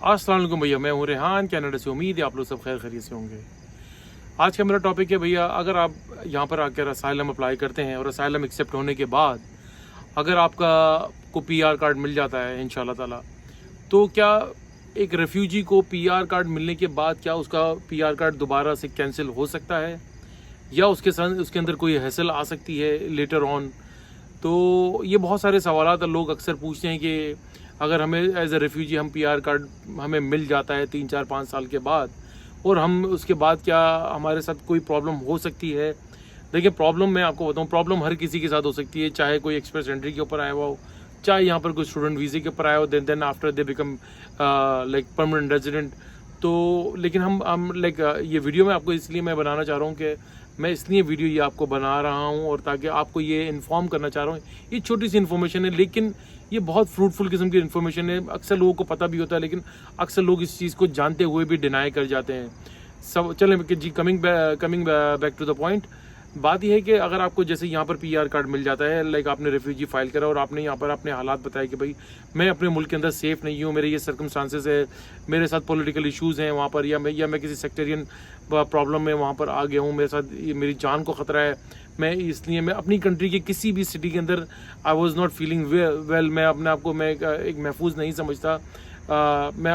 अस्सलाम वालेकुम भैया, मैं हूँ रेहान कनाडा से। उम्मीद है आप लोग सब खैर खैरियत से होंगे। आज का मेरा टॉपिक है भैया, अगर आप यहाँ पर आकर असाइलम अप्लाई करते हैं और असाइलम एक्सेप्ट होने के बाद अगर आपका को पीआर कार्ड मिल जाता है इंशाल्लाह ताला, तो क्या एक रेफ्यूजी को पीआर कार्ड मिलने के बाद क्या उसका पीआर कार्ड दोबारा से कैंसिल हो सकता है या उसके अंदर कोई हैसल आ सकती है लेटर ऑन। तो ये बहुत सारे सवाल लोग अक्सर पूछते हैं कि अगर हमें एज ए रेफ्यूजी हम पीआर कार्ड हमें मिल जाता है 3-4-5 साल के बाद, और हम उसके बाद क्या हमारे साथ कोई प्रॉब्लम हो सकती है। देखिए, प्रॉब्लम मैं आपको बताऊं, प्रॉब्लम हर किसी के साथ हो सकती है, चाहे कोई एक्सप्रेस एंट्री के ऊपर आया हुआ हो, चाहे यहाँ पर कोई स्टूडेंट वीज़े के ऊपर आया हो, then after they become like permanent resident. तो लेकिन हम लाइक ये वीडियो मैं आपको इसलिए मैं बनाना चाह रहा हूँ कि मैं इसलिए वीडियो ये आपको बना रहा हूँ और ताकि आपको ये इन्फॉर्म करना चाह रहा हूँ। ये छोटी सी इन्फॉर्मेशन है लेकिन ये बहुत फ्रूटफुल किस्म की इन्फॉर्मेशन है। अक्सर लोगों को पता भी होता है लेकिन अक्सर लोग इस चीज़ को जानते हुए भी डिनाई कर जाते हैं। सब चलें जी, coming back to the point. बात यह है कि अगर आपको जैसे यहाँ पर पीआर कार्ड मिल जाता है, लाइक आपने रेफ्यूजी फाइल करा और आपने यहाँ पर अपने हालात बताए कि भाई मैं अपने मुल्क के अंदर सेफ़ नहीं हूँ, मेरे ये सर्कमस्टांसेस है, मेरे साथ पॉलिटिकल इश्यूज़ हैं वहाँ पर, या मैं किसी सेक्टेरियन प्रॉब्लम में वहाँ पर आ गया हूँ, मेरे साथ मेरी जान को ख़तरा है, मैं इसलिए मैं अपनी कंट्री के किसी भी सिटी के अंदर I was not feeling well, मैं अपने आप को मैं एक महफूज नहीं समझता, मैं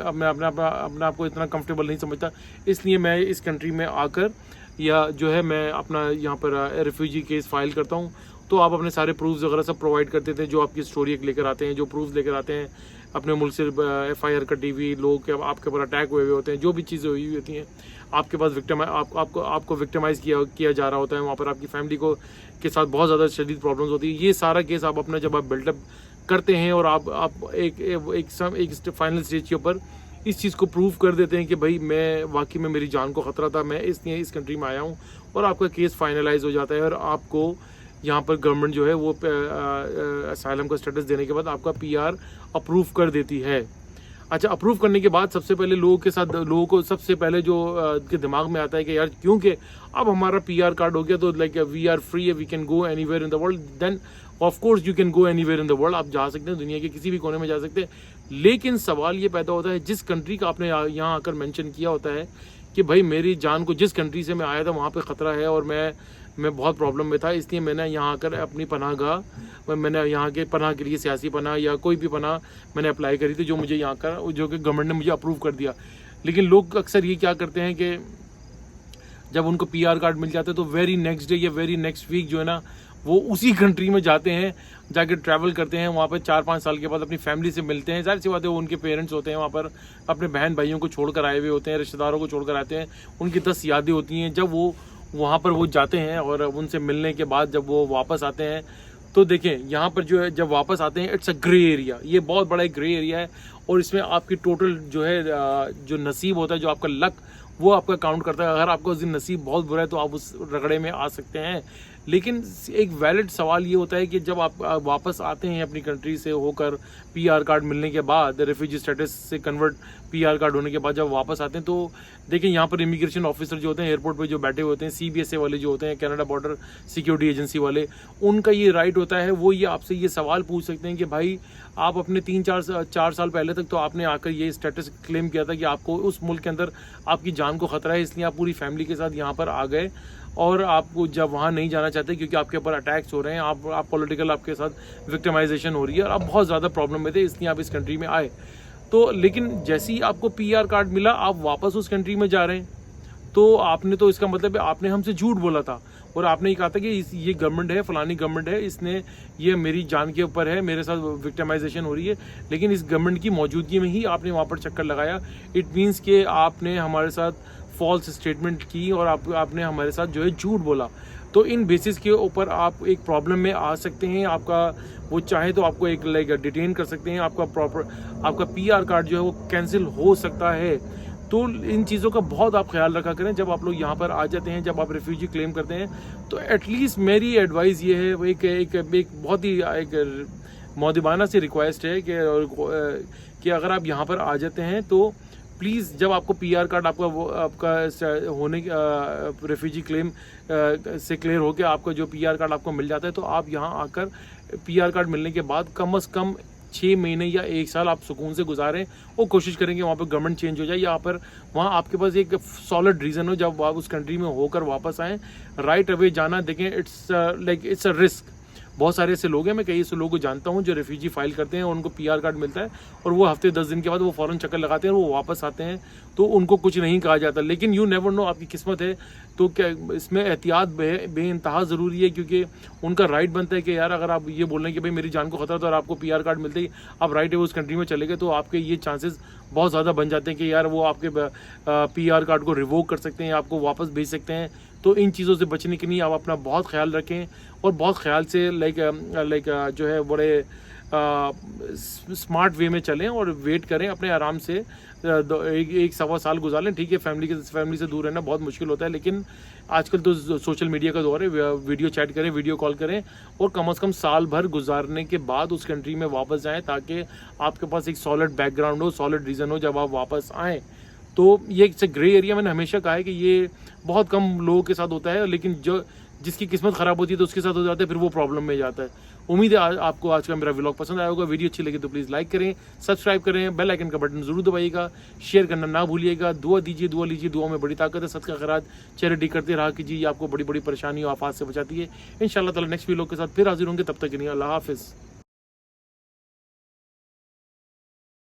अपने आप को इतना कंफर्टेबल नहीं समझता, इसलिए मैं इस कंट्री में आकर या जो है मैं अपना यहाँ पर रेफ्यूजी केस फाइल करता हूँ। तो आप अपने सारे प्रूफ्स वगैरह सब प्रोवाइड करते थे, जो आपकी स्टोरी लेकर आते हैं, जो प्रूफ्स लेकर आते हैं अपने मुल्क से, FIR कटी हुई, लोग के आपके ऊपर अटैक हुए होते हैं, जो भी चीज़ें हुई होती हैं आपके पास आपको विक्टिमाइज़ किया जा रहा होता है, वहाँ पर आपकी फैमिली को के साथ बहुत ज़्यादा शदीद प्रॉब्लम्स होती है। ये सारा केस आप अपना जब आप बिल्डअप करते हैं और आप एक फाइनल स्टेज के ऊपर इस चीज़ को प्रूव कर देते हैं कि भाई मैं वाकई में मेरी जान को ख़तरा था, मैं इसलिए इस कंट्री में आया हूँ, और आपका केस फाइनलाइज हो जाता है और आपको यहाँ पर गवर्नमेंट जो है वो असाइलम का स्टेटस देने के बाद आपका PR अप्रूव कर देती है। अच्छा, अप्रूव करने के बाद सबसे पहले लोगों को सबसे पहले जो के दिमाग में आता है कि यार क्योंकि अब हमारा PR कार्ड हो गया तो like we are free, we can go anywhere in the world. Then of course you can go anywhere in the world, आप जा सकते हैं, दुनिया के किसी भी कोने में जा सकते हैं। लेकिन सवाल ये पैदा होता है, जिस कंट्री का आपने यहाँ आकर मेंशन किया होता है कि भाई मेरी जान को जिस कंट्री से मैं आया था वहाँ पे ख़तरा है और मैं बहुत प्रॉब्लम में था, इसलिए मैंने यहाँ आकर अपनी पनाहगाह, मैंने यहाँ के पनाह के लिए सियासी पनाह या कोई भी पनाह मैंने अप्लाई करी थी, जो मुझे यहाँ का जो कि गवर्नमेंट ने मुझे अप्रूव कर दिया। लेकिन लोग अक्सर ये क्या करते हैं कि जब उनको PR कार्ड मिल जाता है तो वेरी नेक्स्ट डे या वेरी नेक्स्ट वीक जो है ना वो उसी कंट्री में जाते हैं, जाके ट्रैवल करते हैं, वहाँ पर 4-5 साल के बाद अपनी फैमिली से मिलते हैं। जाहिर सी बात है, वो उनके पेरेंट्स होते हैं वहाँ पर, अपने बहन भाइयों को छोड़कर आए हुए होते हैं, रिश्तेदारों को छोड़कर आते हैं, उनकी 10 यादें होती हैं। जब वो वहाँ पर वो जाते हैं और उनसे मिलने के बाद जब वो वापस आते हैं तो देखें यहाँ पर जो है जब वापस आते हैं, इट्स अ ग्रे एरिया, ये बहुत बड़ा एक ग्रे एरिया है और इसमें आपकी टोटल जो है जो नसीब होता है, जो आपका लक, वो आपका काउंट करता है। अगर आपका उस दिन नसीब बहुत बुरा है तो आप उस रगड़े में आ सकते हैं। लेकिन एक वैलिड सवाल ये होता है कि जब आप वापस आते हैं अपनी कंट्री से होकर PR कार्ड मिलने के बाद, रेफ्यूजी स्टेटस से कन्वर्ट PR कार्ड होने के बाद जब वापस आते हैं तो देखिए यहाँ पर इमिग्रेशन ऑफिसर जो होते हैं एयरपोर्ट पे जो बैठे होते हैं, CBSA वाले जो होते हैं, कनाडा बॉर्डर सिक्योरिटी एजेंसी वाले, उनका ये राइट होता है, वो ये आपसे ये सवाल पूछ सकते हैं कि भाई आप अपने 3-4 साल पहले तक तो आपने आकर ये स्टेटस क्लेम किया था कि आपको उस मुल्क के अंदर आपकी जान को ख़तरा है, इसलिए आप पूरी फैमिली के साथ यहाँ पर आ गए और आपको जब वहाँ नहीं जाना चाहते क्योंकि आपके ऊपर अटैक्स हो रहे हैं, आप पॉलिटिकल आपके साथ विक्टिमाइजेशन हो रही है और आप बहुत ज़्यादा प्रॉब्लम में थे, इसलिए आप इस कंट्री में आए। तो लेकिन जैसे ही आपको PR कार्ड मिला, आप वापस उस कंट्री में जा रहे हैं, तो आपने तो इसका मतलब है आपने हमसे झूठ बोला था और आपने ये कहा था कि ये गवर्नमेंट है, फलानी गवर्नमेंट है, इसने ये मेरी जान के ऊपर है, मेरे साथ विक्टिमाइजेशन हो रही है। लेकिन इस गवर्नमेंट की मौजूदगी में ही आपने वहाँ पर चक्कर लगाया। इट मीन्स कि आपने हमारे साथ फॉल्स स्टेटमेंट की और आपने हमारे साथ जो है झूठ बोला। तो इन बेसिस के ऊपर आप एक प्रॉब्लम में आ सकते हैं। आपका वो चाहे तो आपको एक लाइक डिटेन कर सकते हैं, आपका PR कार्ड जो है वो कैंसिल हो सकता है। तो इन चीज़ों का बहुत आप ख्याल रखा करें जब आप लोग यहाँ पर आ जाते हैं, जब आप रेफ्यूजी क्लेम करते हैं। तो एटलीस्ट मेरी एडवाइस ये है, एक बहुत ही एक मौदबाना सी रिक्वेस्ट है कि अगर आप यहाँ पर आ जाते हैं तो प्लीज़ जब आपको PR कार्ड आपका होने रेफ्यूजी क्लेम से क्लियर हो के आपका जो PR कार्ड आपको मिल जाता है तो आप यहाँ आकर PR कार्ड मिलने के बाद कम से कम 6 महीने या 1 साल आप सुकून से गुजारें और कोशिश करेंगे वहाँ पर गवर्नमेंट चेंज हो जाए या पर वहाँ आपके पास एक सॉलिड रीज़न हो जब आप उस कंट्री में होकर वापस आएँ। राइट अवे जाना देखें इट्स अ रिस्क। बहुत सारे ऐसे लोग हैं, मैं कई ऐसे लोगों को जानता हूँ जो रेफ्यूजी फाइल करते हैं, उनको PR कार्ड मिलता है और वो हफ्ते 10 दिन के बाद वो फ़ौरन चक्कर लगाते हैं और वो वापस आते हैं, तो उनको कुछ नहीं कहा जाता। लेकिन यू नेवर नो, आपकी किस्मत है। तो क्या इसमें एहतियात बेइंतहा ज़रूरी है, क्योंकि उनका राइट बनता है कि यार अगर आप ये बोल रहे हैं कि भाई मेरी जान को खतरा, तो और आपको PR कार्ड मिलते ही आप राइट है उस कंट्री में चले गए, तो आपके ये चांसेस बहुत ज़्यादा बन जाते हैं कि यार वो आपके PR कार्ड को रिवोक कर सकते हैं, आपको वापस भेज सकते हैं। तो इन चीज़ों से बचने के लिए आप अपना बहुत ख्याल रखें और बहुत ख्याल से लाइक जो है बड़े स्मार्ट वे में चलें और वेट करें अपने आराम से। एक सवा साल गुजार लें, ठीक है। फैमिली से दूर रहना बहुत मुश्किल होता है, लेकिन आजकल तो सोशल मीडिया का दौर है, वीडियो चैट करें, वीडियो कॉल करें और कम से कम साल भर गुजारने के बाद उस कंट्री में वापस जाएं, ताकि आपके पास एक सॉलिड बैकग्राउंड हो, सॉलिड रीज़न हो जब आप वापस आएँ। तो ये एक ग्रे एरिया, मैंने हमेशा कहा है कि ये बहुत कम लोगों के साथ होता है, लेकिन जिसकी किस्मत ख़राब होती है तो उसके साथ हो जाता है, फिर वो प्रॉब्लम में जाता है। उम्मीद है आपको आज का मेरा व्लॉग पसंद आया होगा। वीडियो अच्छी लगी तो प्लीज़ लाइक करें, सब्सक्राइब करें, बेल आइकन का बटन ज़रूर दबाइएगा, शेयर करना ना भूलिएगा। दुआ दीजिए, दुआ लीजिए, दुआ में बड़ी ताकत है। सदका खैरात चैरिटी करते रहा कीजिए, ये आपको बड़ी बड़ी परेशानियों आफात से बचाती है। इंशाअल्लाह ताला नेक्स्ट व्लॉग के साथ फिर हाजिर होंगे, तब तक के लिए अल्लाह हाफिज़।